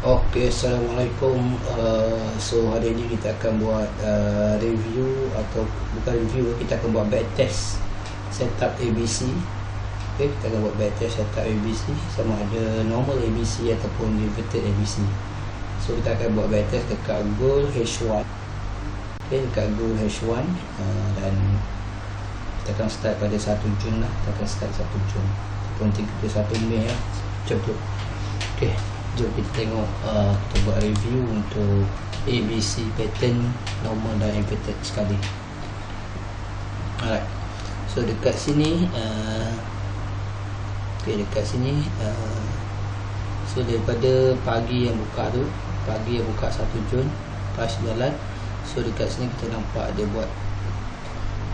Okey, Assalamualaikum. So hari ini kita akan buat review, atau bukan review, kita akan buat backtest setup ABC. Okey, kita akan buat backtest setup ABC, sama ada normal ABC ataupun inverted ABC. So kita akan buat backtest dekat goal H1. Okey, dekat goal H1, dan kita akan start pada 1 Jun lah. Kita akan start 1 Jun ataupun 31 Mei lah. Macam tu. Okey, jom kita tengok, kita buat review untuk ABC pattern normal dan inverted sekali. Alright, so dekat sini, dekat sini, so daripada pagi yang buka tu, pagi yang buka 1 Jun pas jalan. So dekat sini kita nampak dia buat,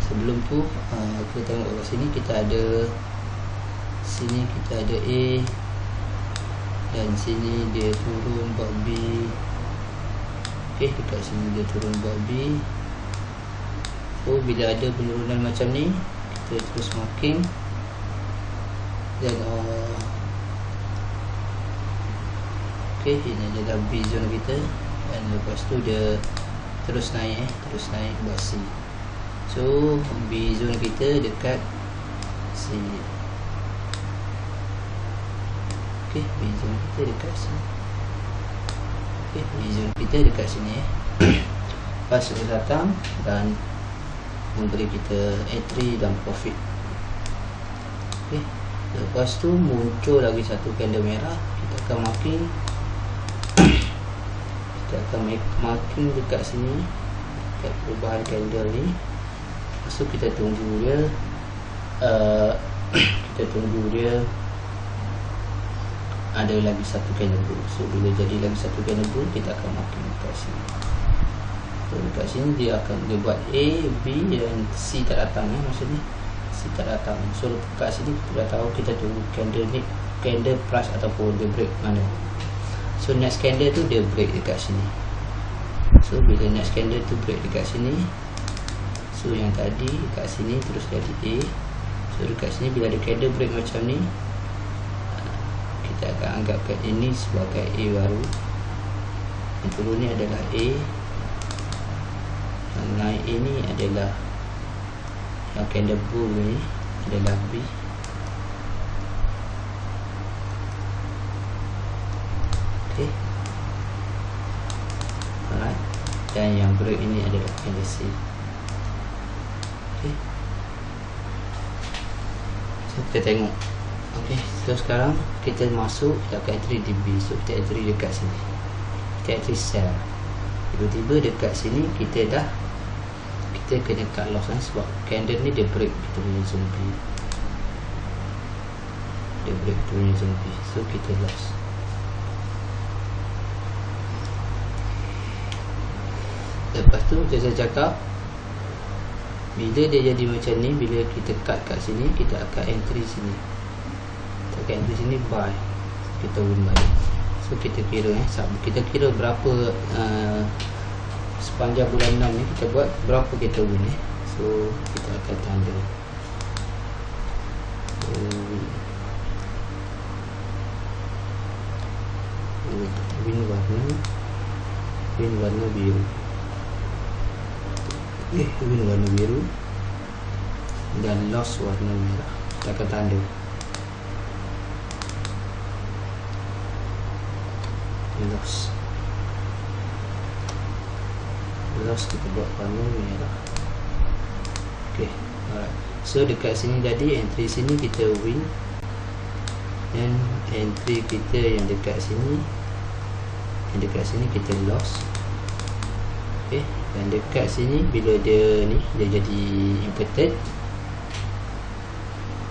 sebelum tu kita tengok kat sini, kita ada sini, kita ada A, dan sini dia turun buat B. Okey, dekat sini dia turun buat B. So bila ada penurunan macam ni, kita terus marking, dan okey, ini adalah B zone kita, dan lepas tu dia terus naik, terus naik buat C. So B zone kita dekat C. Okey, B zone kita dekat sini. Okey, B zone kita dekat sini. Lepas dia datang dan memberi kita entry dan profit. Okey, lepas tu muncul lagi satu candle merah, kita akan marking. Kita akan marking dekat sini, dekat perubahan candle ni. Lepas tu kita tunggu dia, kita tunggu dia ada lagi satu candle bull. So bila jadi lagi satu candle bull, kita akan marking dekat sini. So dekat sini dia akan buat A, B dan C tak datang, maksudnya C tak datang. So dekat sini kita dah tahu, kita tunggu candle ni, candle plus ataupun dia break mana. So next candle tu dia break dekat sini. So bila next candle tu break dekat sini, so yang tadi dekat sini terus jadi A. So dekat sini bila ada candle break macam ni, kita akan anggapkan ini sebagai A baru. Yang turun ni adalah A, yang naik ini adalah, yang candle bull ni adalah B. Okey, alright, dan yang break ini adalah candle C. Okey, so kita tengok. Okey, so sekarang kita masuk, kita akan entry di B. So kita entry dekat sini, kita entry sell. Tiba-tiba dekat sini kita kena cut loss, sebab candle ni dia break kita punya zone B, dia break kita punya zone B. So kita loss. Lepas tu macam saya cakap, bila dia jadi macam ni, bila kita cut kat sini, kita akan entry sini, kita entry sini buy, kita win balik. So kita kira, kita kira berapa sepanjang bulan 6 ni kita buat, berapa kita win. So kita akan tanda, so, win warna biru. Win warna biru dan loss warna merah. Kita akan tanda loss kita buat warna merah. Okey, alright. So dekat sini jadi entry sini kita win, dan entry kita yang dekat sini, kita loss. Okey, dan dekat sini bila dia ni dia jadi inverted,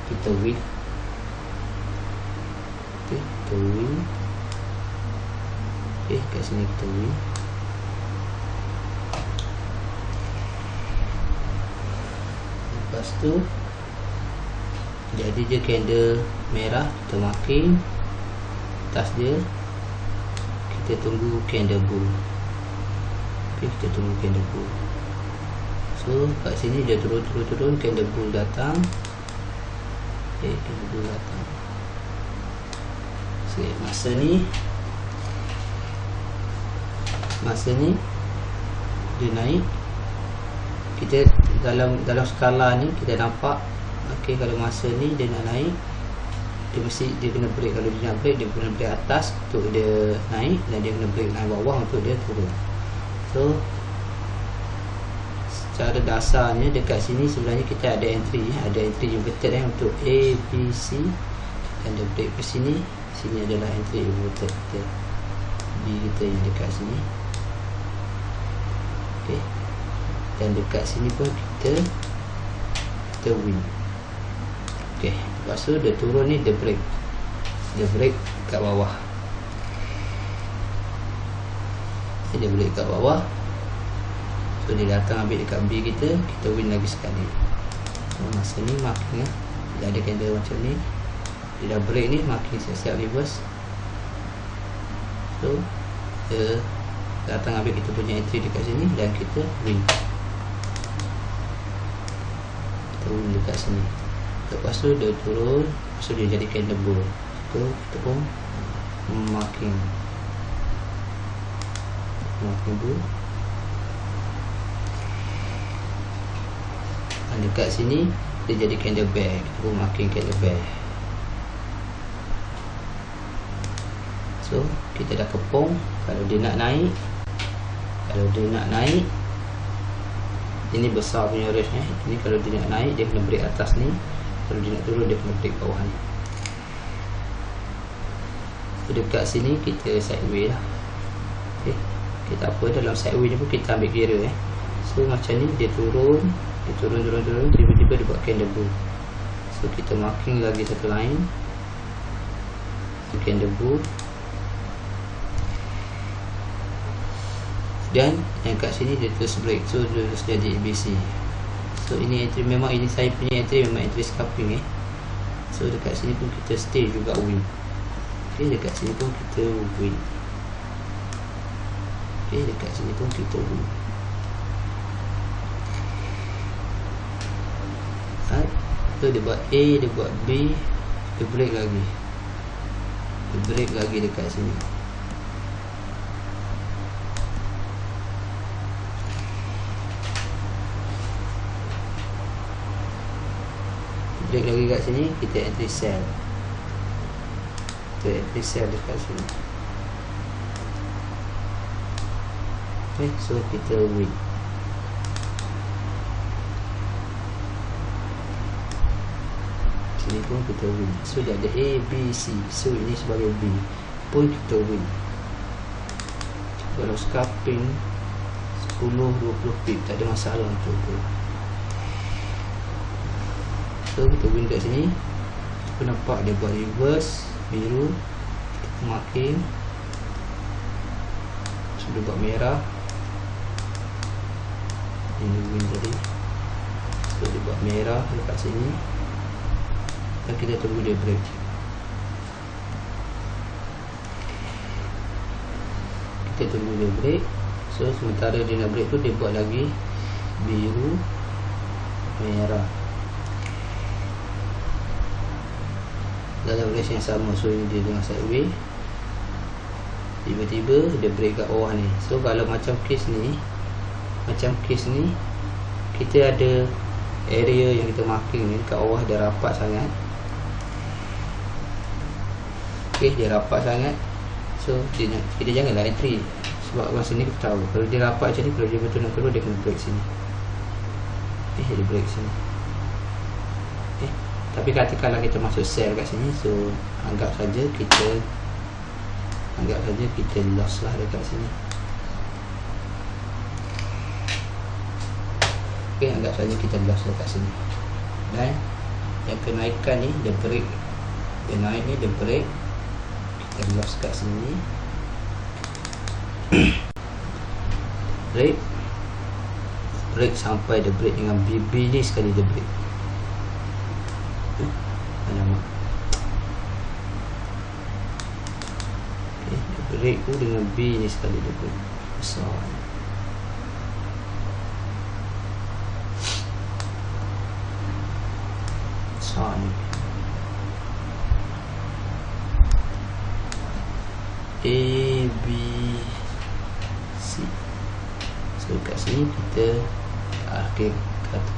kita win. Okey, kita win. Okey, kat sini kita win. Lepas tu jadi dia candle merah, kita marking atas dia, kita tunggu candle bull. Okey, kita tunggu candle bull. So kat sini dia turun, candle bull datang. Okey, candle bull datang. So masa ni masa ni dia naik. Kita dalam skala ni kita nampak, okey, kalau masa ni dia nak naik, dia kena break. Kalau dia nak break, dia kena break atas untuk dia naik, dan dia kena break naik bawah untuk dia turun. So secara dasarnya dekat sini sebenarnya kita ada entry inverted untuk A, B, C, dan dia break ke sini. Sini adalah entry inverted kita, B kita yang dekat sini. Okey, dan dekat sini pun kita win. Okey, lepas tu dia turun ni, dia break kat bawah. Dia break kat bawah. So dia datang ambil dekat B kita win lagi sekali. So masa ni marking dia ada candle macam ni, dia dah break ni, marking siap-siap reverse. So dia datang ambil kita punya entry dekat sini, dan kita win. Kita win dekat sini. Lepas tu dia turun, lepas tu dia jadi candle bull. So kita pun marking bull. Dan dekat sini dia jadi candle bear, kita pun marking candle bear. So kita dah kepung. Kalau dia nak naik, ini besar punya range ni. Ini kalau dia nak naik, dia kena break atas ni. Kalau dia nak turun, dia kena break bawah ni. So dekat sini kita sideway lah. Okay, kita apa, dalam sideway ni pun kita ambil kira So macam ni dia turun, tiba-tiba dia buat candle bull. So kita marking lagi satu line, candle bull. Dan yang kat sini dia terus break, so dia terus jadi ABC. So ini entry, memang ini saya punya entry, memang entry scalping So dekat sini pun kita stay juga win. Okay, dekat sini pun kita win. Okay, dekat sini pun kita win. So dia buat A, dia buat B, dia break lagi. Dia break lagi dekat sini. Break lagi kat sini, kita entry sell. Kita entry sell dekat sini. Okay, so kita win. Sini pun kita win. So dia ada A, B, C. So ini sebagai B, pun kita win. Kalau scalping 10-20 pip, tak ada masalah untuk tu. So kita win kat sini. Kita nampak dia buat reverse biru, kita marking. So dia buat merah, ini win tadi. So dia buat merah dekat sini, dan kita tunggu dia break. Kita tunggu dia break. So sementara dia nak break tu, dia buat lagi biru, merah dalam range yang sama. So ini dia dengan sideway. Tiba-tiba dia break kat bawah ni. So kalau macam case ni, kita ada area yang kita marking ni kat bawah, dia rapat sangat. Okay, dia rapat sangat. So kita janganlah entry, sebab masa ni kita tahu kalau dia rapat macam ni, kalau dia betul nak keluar, dia kena break sini. Dia break sini. Tapi katakanlah kita masuk sell kat sini, so anggap saja kita loss lah dekat sini. Okay, anggap saja kita loss dekat sini. Dan yang kenaikan ni, dia break, dia naik ni, dia break, kita loss kat sini. break sampai dia break dengan BB ni sekali dia break. Alamak. Okay, dia break tu dengan B ni sekali dia break. Besar. Besar ni. A, B, C. So kat sini kita okay,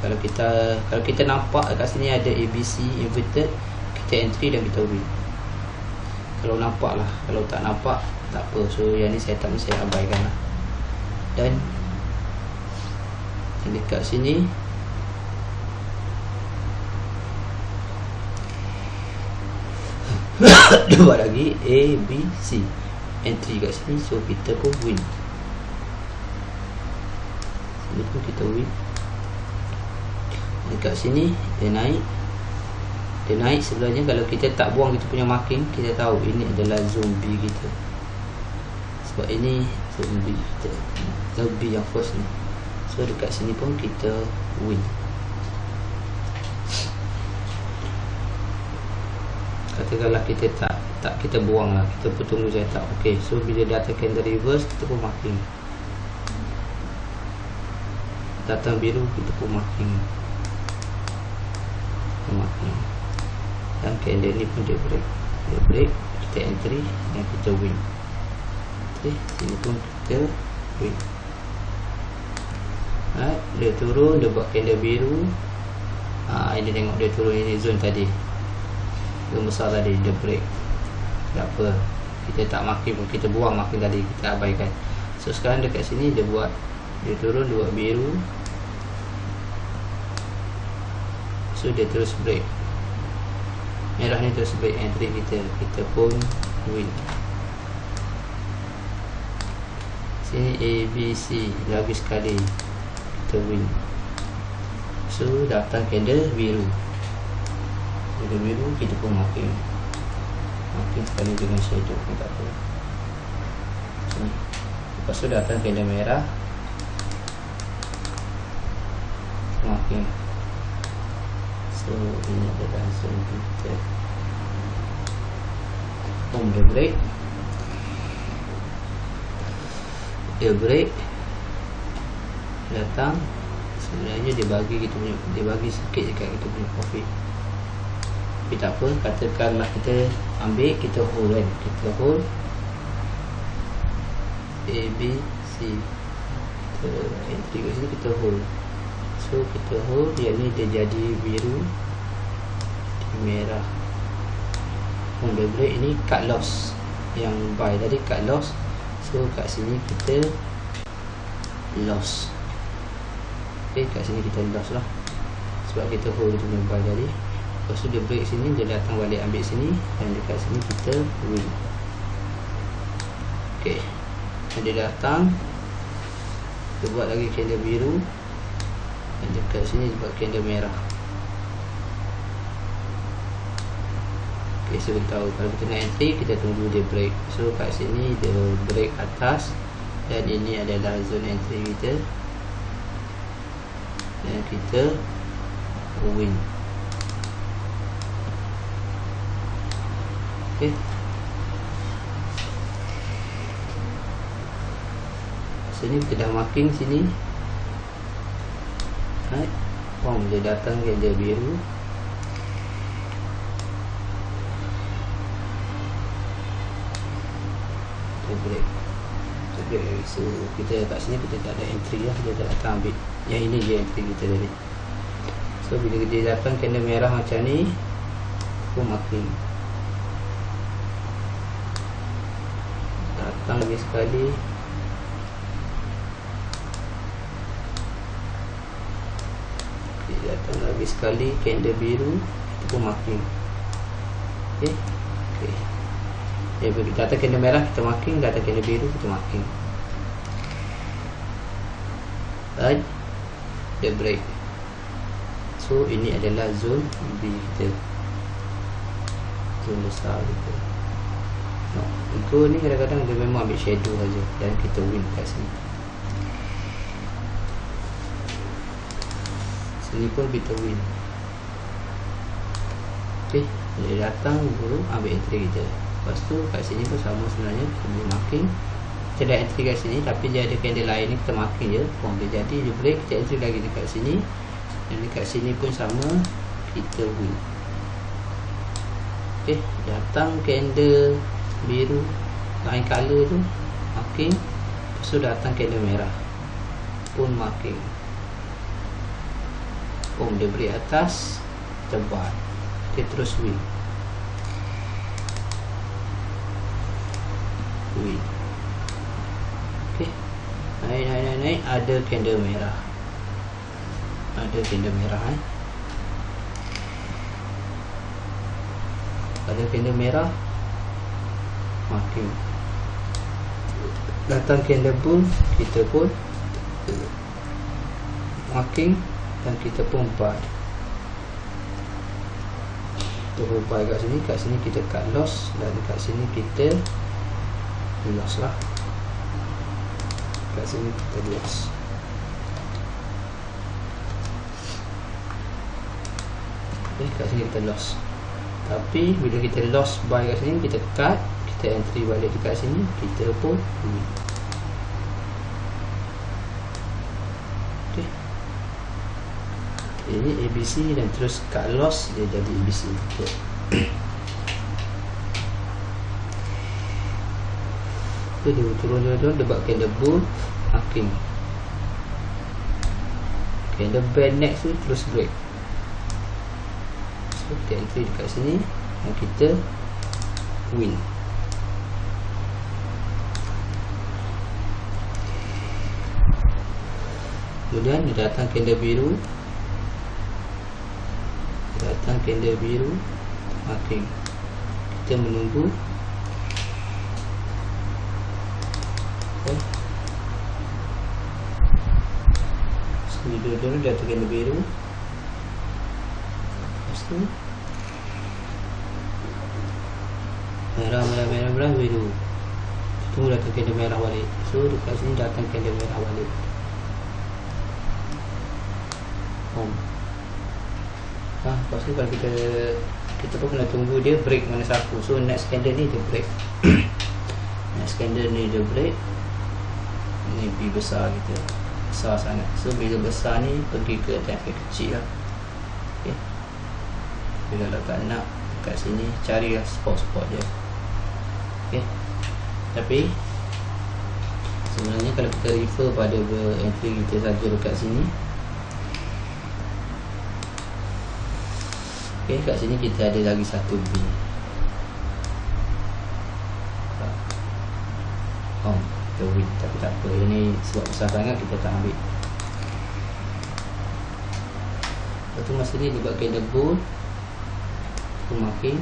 kalau kita nampak kat sini ada ABC inverted, kita entry dan kita win. Kalau nampak lah, kalau tak nampak tak apa. So yang ni setup ni saya abaikan lah. Dan dekat sini buat lagi A, B, C entry kat sini. So kita pun win. Sini pun kita win. Dekat sini dia naik sebenarnya. Kalau kita tak buang kita punya marking, kita tahu ini adalah zone B kita, sebab ini zone B kita, zone B yang first ni. So dekat sini pun kita win. Katakanlah kita tak kita buang lah, kita pun tunggu setup. Okay, so bila datang candle reverse, kita pun marking. Datang biru, kita pun marking. Dan candle ni pun dia break, kita entry dan kita win. Okay, sini pun kita win. Dia turun, dia buat candle biru. Ini tengok dia turun, ini zone tadi, zone besar tadi, dia break. Tak apa, kita tak marking pun, kita buang marking tadi, kita abaikan. So sekarang dekat sini dia turun, dia buat biru. So dia terus break, merah ni terus break entry kita pun win. Sini A, B, C lagi sekali, kita win. So datang candle biru, kita pun marking sekali dengan shadow pun tak apa. Sini. Lepas tu datang candle merah, marking. So ini adalah zone kita. Dia break datang. Sebenarnya dia bagi sikit dekat kita punya profit, tapi tak apa. Katakanlah kita ambil, kita hold kan, kita hold A, B, C, kita entry kat sini, kita hold. So kita hold, yang ni dia jadi biru, merah. Dia break, ini cut loss, yang buy tadi cut loss. So kat sini kita loss. Okay, kat sini kita loss lah, sebab kita hold tu punya buy tadi. Lepas tu dia break sini, dia datang balik ambil sini, dan dekat sini kita win. Okay, dia datang, dia buat lagi candle biru, dan dekat sini buat candle merah. Okay, so kita tahu kalau kita nak entry, kita tunggu dia break. So kat sini dia break atas, dan ini adalah zone entry kita, dan kita win. Okay, sini kita dah marking sini. Dia datang candle biru, break. So kita kat sini kita tak ada entry lah, kita tak datang ambil. Yang ini je entry kita tadi. So bila dia datang candle merah macam ni, aku marking. Datang lagi sekali, datang lagi sekali candle biru, kita pun marking. Okay. Kita datang candle merah, kita marking. Datang candle biru, kita marking. Right, dia break. So ini adalah zone B kita, zone besar kita. Itu ni kadang-kadang dia memang ambil shadow saja, dan kita win kat sini. Sini pun kita win. Okay, dia datang baru ambil entry kita. Lepas tu kat sini pun sama sebenarnya, kita boleh marking. Kita dah entry kat sini, tapi dia ada candle lain ni, kita marking je. Dia jadi, dia break, kita entry lagi dekat sini, dan dekat sini pun sama, kita win. Okay, datang candle biru, lain color tu, marking. Lepas tu datang candle merah, pun marking. Dia beri atas, kita buat, dia terus win. Okay, naik, ada candle merah, ada candle merah, ada candle merah, marking. Datang candle bull, kita pun marking dan kita pun buy. Kita buy kat sini kita cut loss, dan kat sini kita loss lah. Kat sini kita loss. Okay, kat sini kita loss. Tapi bila kita loss buy kat sini, kita cut, kita entry balik dekat sini, kita pun win. Okay. Ini ABC dan terus cut loss, dia jadi ABC. Okay. Okay, dia turun, dia buat candle bull, marking. Candle bear next tu terus break. So kita entry dekat sini dan kita win. Kemudian dia datang candle biru, marking. Kita menunggu. Okay. Sini dulu dia datang candle biru. Lepas tu merah biru. Tunggu datang candle merah balik. So dekat sini datang candle merah balik. Lepas tu kalau kita pun kena tunggu dia break mana satu. So next candle ni dia break. Next candle ni dia break. Ni B besar kita, besar sangat. So bila besar ni pergi ke target kecil lah. Okay. Bila letak nak kat sini, carilah spot-spot dia. Okay. Tapi sebenarnya kalau kita refer pada entry kita saja dekat sini. Okay, kat sini kita ada lagi satu B. Kita win, tapi tak apa. Ini sebab besar sangat kita tak ambil. Lepas tu masa ni dia buat candle bull, marking,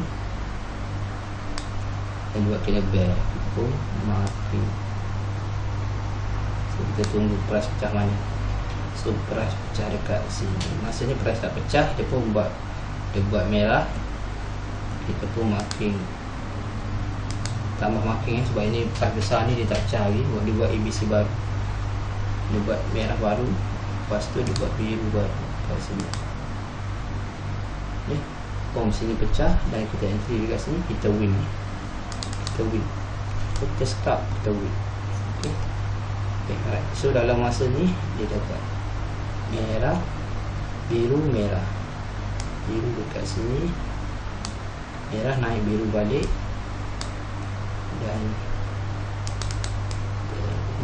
dan buat candle bear, pun marking. So kita tunggu price pecah mana. So price pecah dekat sini. Masa ni price tak pecah, dia pun buat merah, kita pun marking, tambah marking sebab ini price besar ni dia tak pecah lagi. Dia buat ABC baru, dia buat merah baru, lepas tu dia buat biru baru kat sini. Okay. Sini pecah dan kita entry dekat sini, kita win. So kita scalp, kita win. Okay. Alright. So dalam masa ni dia dapat merah, biru, merah, biru dekat sini, merah naik, biru balik, dan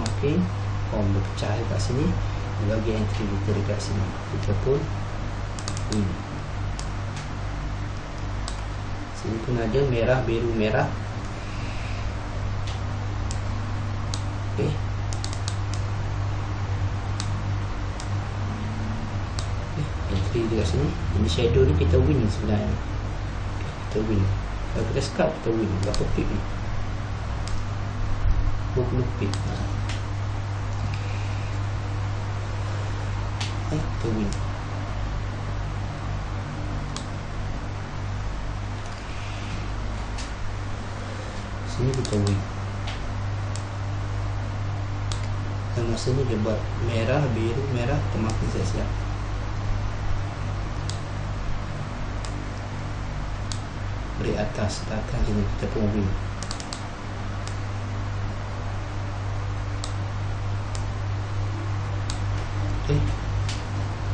marking berpecah dekat sini. Dia bagi entry kita dekat sini, kita pun win. Sini pun ada merah, biru, merah. Okay. Entry dekat sini. Ini shadow ni kita win sebenarnya. Kita win. Kalau kita scalp, kita win. Berapa pip ni? 20 pip. Kita win. Sini kita win. Dan masa ni dia buat merah, biru, merah, termakin siap-siap. Beri atas, datang sini, kita pun win. Okay.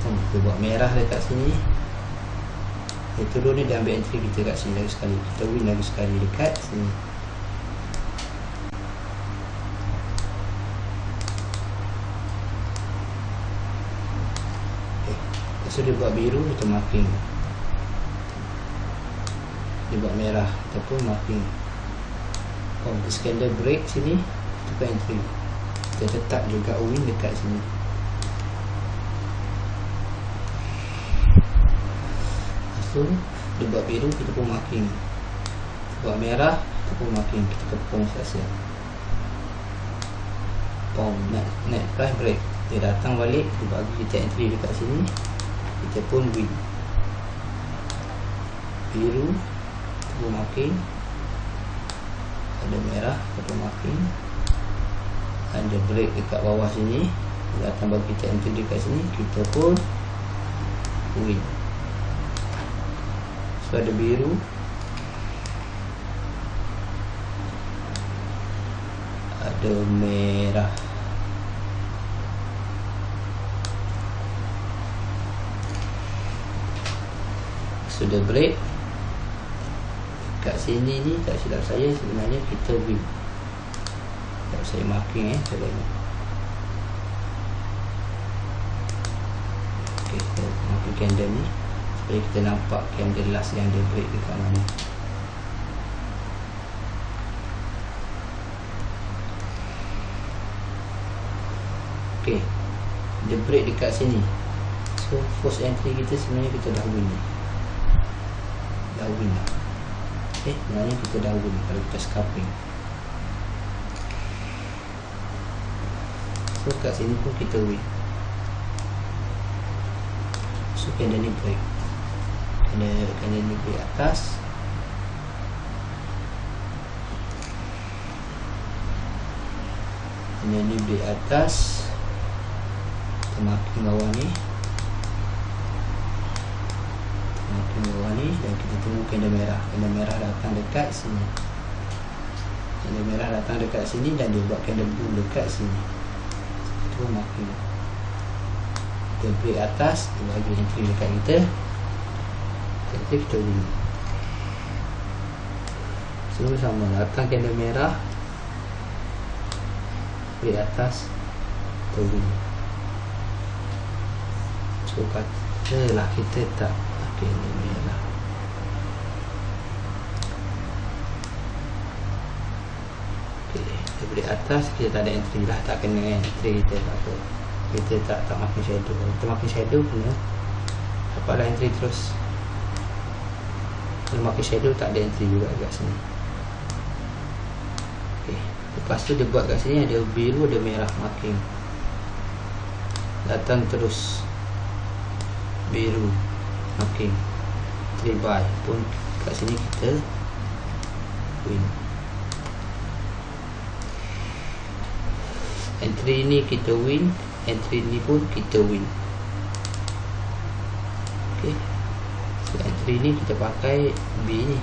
Kita buat merah dekat sini. Dia turun ni, dia ambil entry kita kat sini lagi sekali. Kita win lagi sekali dekat sini. Lepas tu dia buat biru, kita marking. Dia buat merah ataupun marking. Dia candle break sini, kita buat entry. Kita letak juga win dekat sini. Lepas tu dia buat biru, kita pun marking. Buat merah, kita pun marking. Kita kepung saja. Net price break. Dia datang balik, dia bagi kita entry dekat sini, kita pun win. Biru, kita pun marking. Ada merah, kita pun marking. Ada break dekat bawah sini, dia datang bagi kita entry dekat sini, kita pun win. So ada biru, ada merah. Sudah break kat sini ni, tak silap saya sebenarnya kita win. Tak saya marking saya tengok. Ok, kita marking candle ni supaya kita nampak candle last yang dia break dekat mana. Ok, dia break dekat sini. So first entry kita sebenarnya kita dah win ni. Dah win lah. Sebenarnya kita dah win kalau kita scalping. So kat sini pun kita win. So candle ni break. Candle ni break atas. Candle ni break atas. Kita marking bawah ni. Bawah ni, dan kita tunggu candle merah. Candle merah datang dekat sini. Candle merah datang dekat sini dan dia buat candle blue dekat sini. Itu marking. Kita break atas, dia bagi entry dekat kita. Jadi kita win. Semua sama, datang candle merah, break atas, kita win. So katalah kita tak candle merah. Ok, kita beri atas, kita tak ada entry lah, tak kena entry kita, tak apa. Kita tak makin shadow. Kita makin shadow kena dapatlah entry terus. Kalau makin shadow tak ada entry juga kat sini. Ok, lepas tu dia buat kat sini ada biru, ada merah marking. Datang terus biru marking, entry buy pun kat sini kita win. Entry ni kita win, entry ni pun kita win. Ok, so entry ni kita pakai B ni.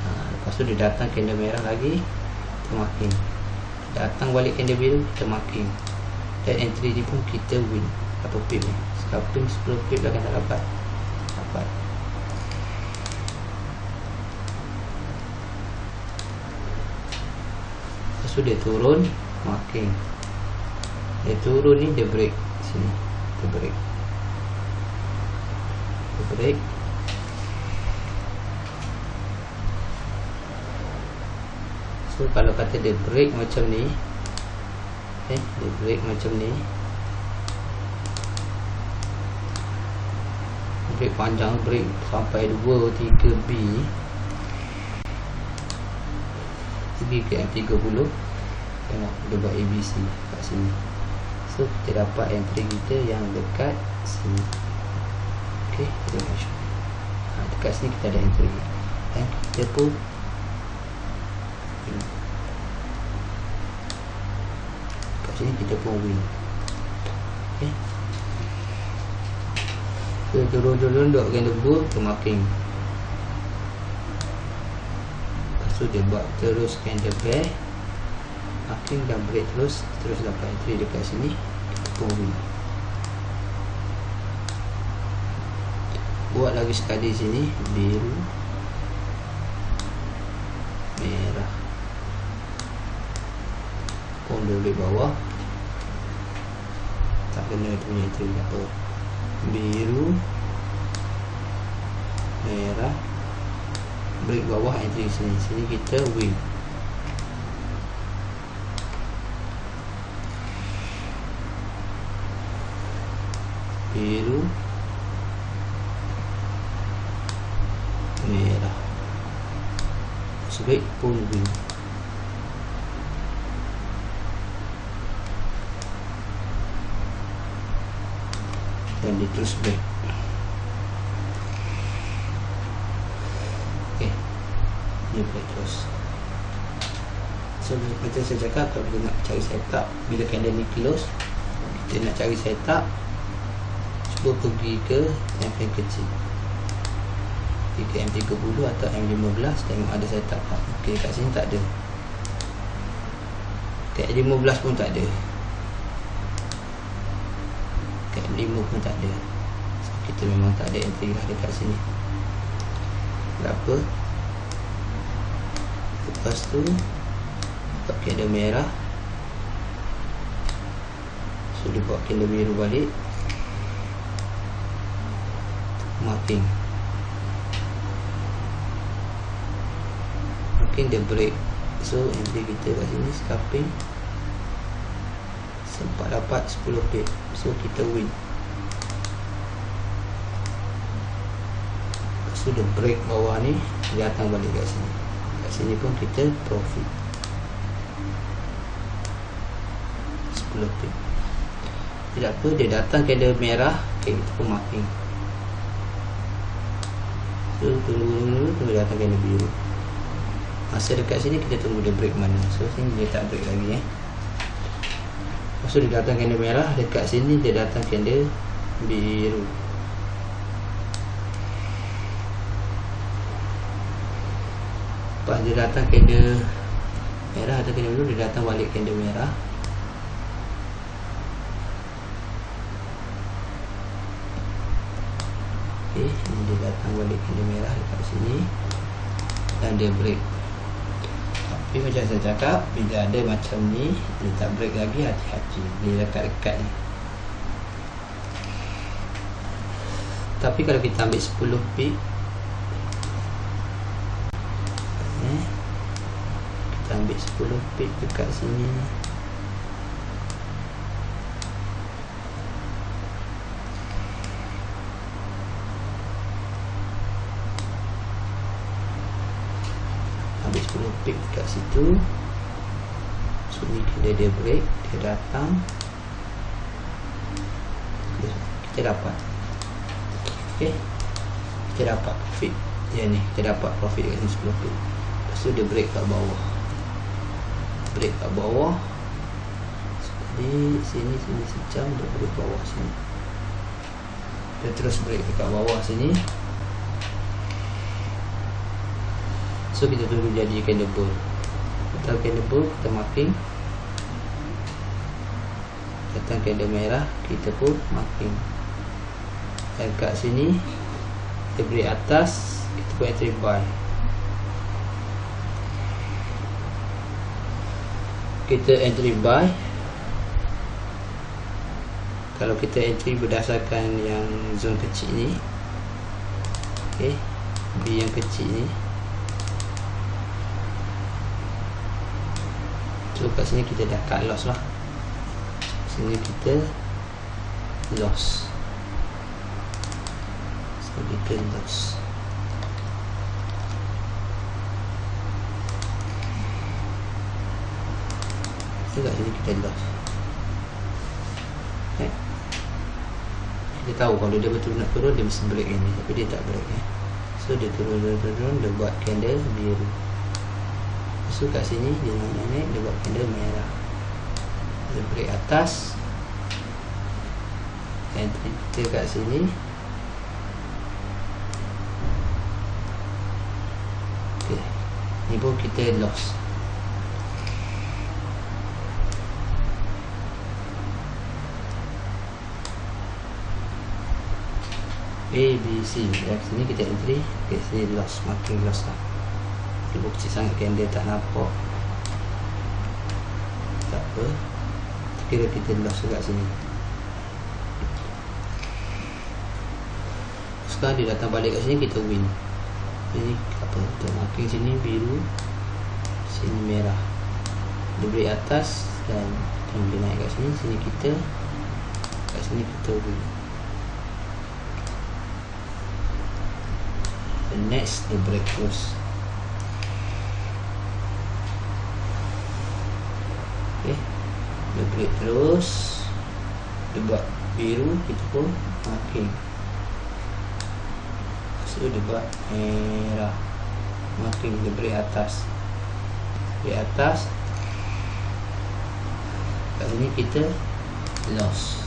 Lepas tu dia datang candle merah lagi, kita marking. Datang balik candle biru, kita marking. Dan entry ni pun kita win. Berapa pip ni? Scalping 10 pip dah kena dapat. Lepas tu dia turun, marking. Dia turun ni, dia break sini. Dia break. So kalau kata dia break macam ni, dia break macam ni, break panjang, break sampai 2-3 B, pergi ke M30. Tengok dia buat ABC kat sini. So kita dapat entry kita yang dekat sini. Ok, kita make sure dekat sini kita ada entry, dan kita pun kat sini kita pun win. Ok, so turun duk candle bull ke marking. Lepas tu dia buat terus candle bear, marking dan break terus dapat entry dekat sini, kita pun win. Buat lagi sekali sini, biru, merah, pun dia boleh bawah, tak kena tu punya entry apa, biru, merah, break bawah, entry sini. Sini kita win. Biru, merah, break pun win. Dan dia terus break. Okay, dia break terus. So macam saya cakap, kalau kita nak cari setup, bila candle ni close, kita nak cari setup, cuba pergi ke M kecil, pergi ke M30 atau M15, tengok ada setup tak. Ok, kat sini tak ada, kat M15 pun tak ada, kat M5 pun tak ada. So, kita memang tak ada entry lah dekat sini. Berapa? Lepas tu buat candle merah, so dia buat candle biru balik, marking dia break. So entry kita kat sini scalping, sempat dapat 10 pip, so kita win. So dia break bawah ni, dia datang balik kat sini. Kat sini pun kita profit 10 pip. Tidak apa, dia datang candle merah, okay, kita pun marking. So tunggu datang candle biru. Masa dekat sini kita tunggu dia break mana. So sini dia tak break lagi So dia datang candle merah, dekat sini dia datang candle biru. Lepas dia datang candle merah atau candle biru, dia datang balik candle merah. Okay, ini dia datang balik candle merah dekat sini dan dia break. Tapi macam saya cakap, bila ada macam ni, dia tak break lagi, hati-hati bila dekat-dekat ni. Tapi kalau kita ambil 10 pip, kita ambil 10 pip dekat sini, ambil 10 pip dekat situ. So ni dia break, dia datang, kita dapat. Okay, kita dapat profit. Ni kita dapat profit dekat sini 10 pip. Lepas tu dia break kat bawah, break kat bawah. Jadi sini sejam, dia break bawah sini, dia terus break dekat bawah sini. So kita tunggu jadi candle bull. Kita candle bull, kita marking. Datang candle merah, kita pun marking. Dan kat sini kita beri atas, kita pun entry buy. Kita entry buy. Kalau kita entry berdasarkan yang zone kecil ni, okay, B yang kecil ni. So kat sini kita dah cut loss lah. Sini kita loss. So kita loss. So kat sini kita loss. Okay. Kita tahu kalau dia betul nak turun, dia mesti break ni, tapi dia tak break So dia turun, dia buat candle biru. So kat sini dia naik, dia buat candle merah, dia break atas, entry kita kat sini. Okay, ni pun kita loss. A, B, C. Dari sini kita entry, okay, sini loss, marking loss lah. Dia kecil sangat candle, tak nampak, tak apa, kira kita loss kat sini. sekarang dia datang balik kat sini, kita win. Ini apa, kita marking sini biru, sini merah, dia break atas dan dia naik kat sini, sini kita, kat sini kita win. The next dia break terus. Okay, dia break terus, dia buat biru, kita pun marking. So dia buat merah, marking, dia break atas, break atas. Kat sini kita loss.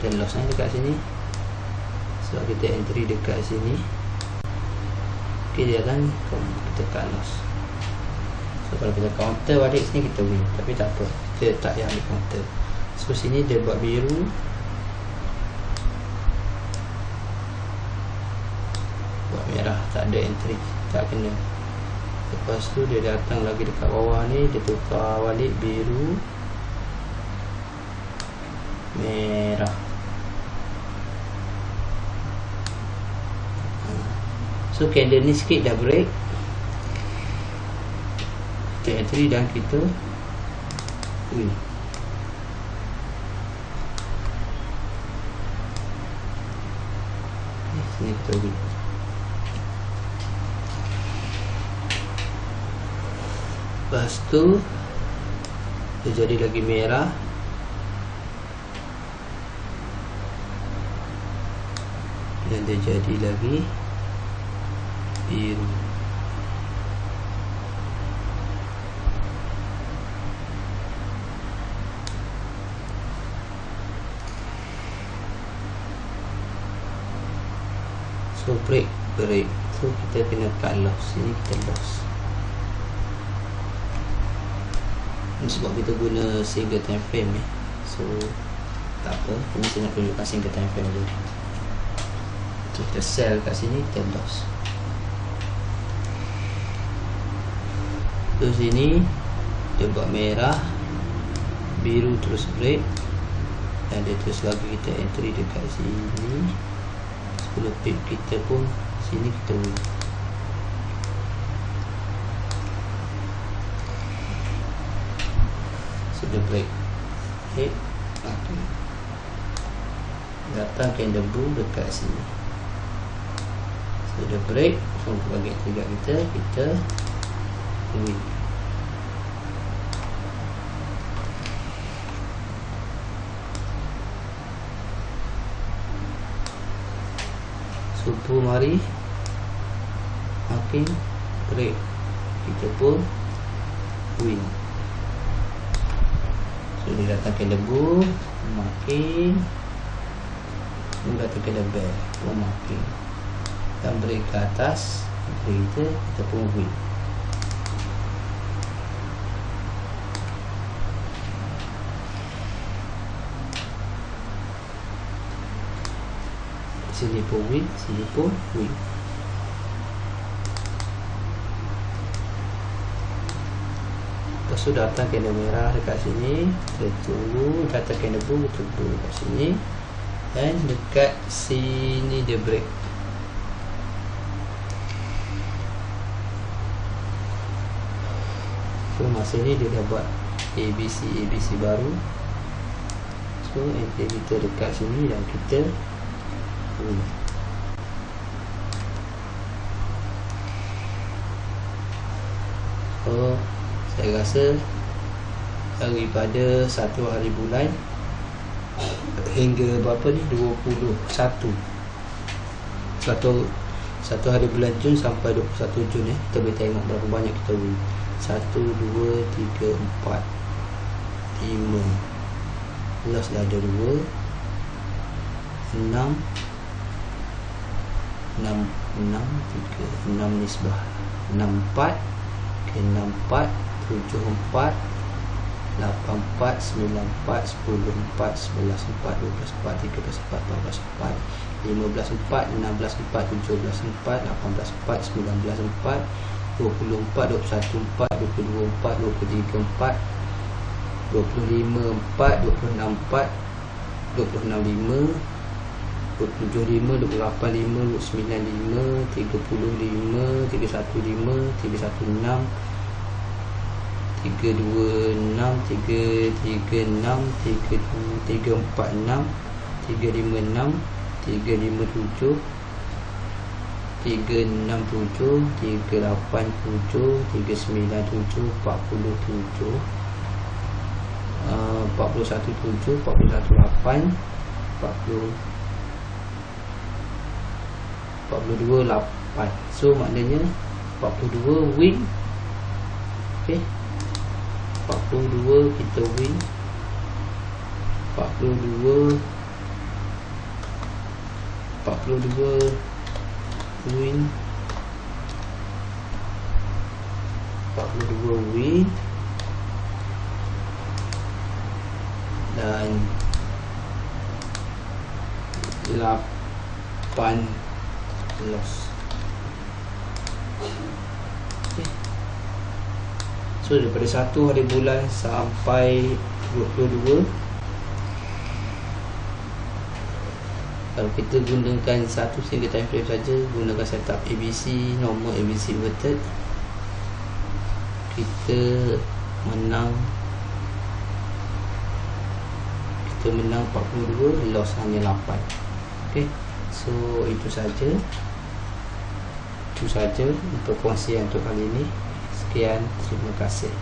Kita loss dekat sini sebab kita entry dekat sini. Okay, dia akan kita cut loss. So kalau kita counter balik sini, kita win. Tapi tak apa, kita tak yang di counter. So sini dia buat biru, buat merah, tak ada entry, tak kena. Lepas tu dia datang lagi dekat bawah ni, dia tukar balik biru, merah. So candle ni sikit dah break, kita entry dan kita win. Sini kita win. Lepas tu dia jadi lagi merah, dan dia jadi lagi biru. So break. So kita kena cut loss. Sini kita loss. Ini sebab kita guna single time frame ni. So tak apa, ini saya nak tunjukkan single time frame dulu. So kita sell kat sini, kita loss. So sini dia buat merah, biru terus break, dan dia terus lagi kita entry dekat sini. 10 pip kita pun sini kita win. So dia break. Okay, datang candle blue dekat sini. So dia break. So bagi tiga kita win. Subuh mari marking break, kita pun win. So dia datang ke lebu marking, dia datang ke lebar pun marking, dan break ke atas, kita pun win. Sini pun win, sini pun win. Lepas tu datang candle merah dekat sini, kita tunggu, datang candle blue, kita tunggu dekat sini, dan dekat sini dia break. So masa ni dia dah buat ABC baru. So entry kita dekat sini dan kita so saya rasa daripada 1 hari bulan hingga berapa ni, 1 hari bulan Jun sampai 21 Jun kita boleh tengok berapa banyak kita win. 1, 2, 3, 4, 5, loss dah ada 2, 6, 6, 3, 6 nisbah 64, okay, 64, 74, 84, 94, 10, 4, 11, 4, 12, 4, 13, 4, 14, 4, 15, 4, 16, 4, 17, 4, 18, 4, 19, 4, 20, 4, 21, 4, 22, 4, 23, 4, 25 4, 26 4, 26 5, 27 5, 28 5, 29 5, 30 5, 31 5, 31 6, 32 6, 336, 346, 356, 357, 367, 387, 397, 47, 41 7, 41 8, 42 8. So maknanya 42 win. Okey, 42 kita win, 42 win, 42 win, dan 8 loss. Okay. So daripada 1 hari bulan sampai 22, kalau kita gunakan satu single time frame saja, gunakan setup ABC, normal ABC inverted, kita menang 42, loss hanya 8. Okay, so itu saja untuk perkongsian untuk kali ini. Sekian, terima kasih.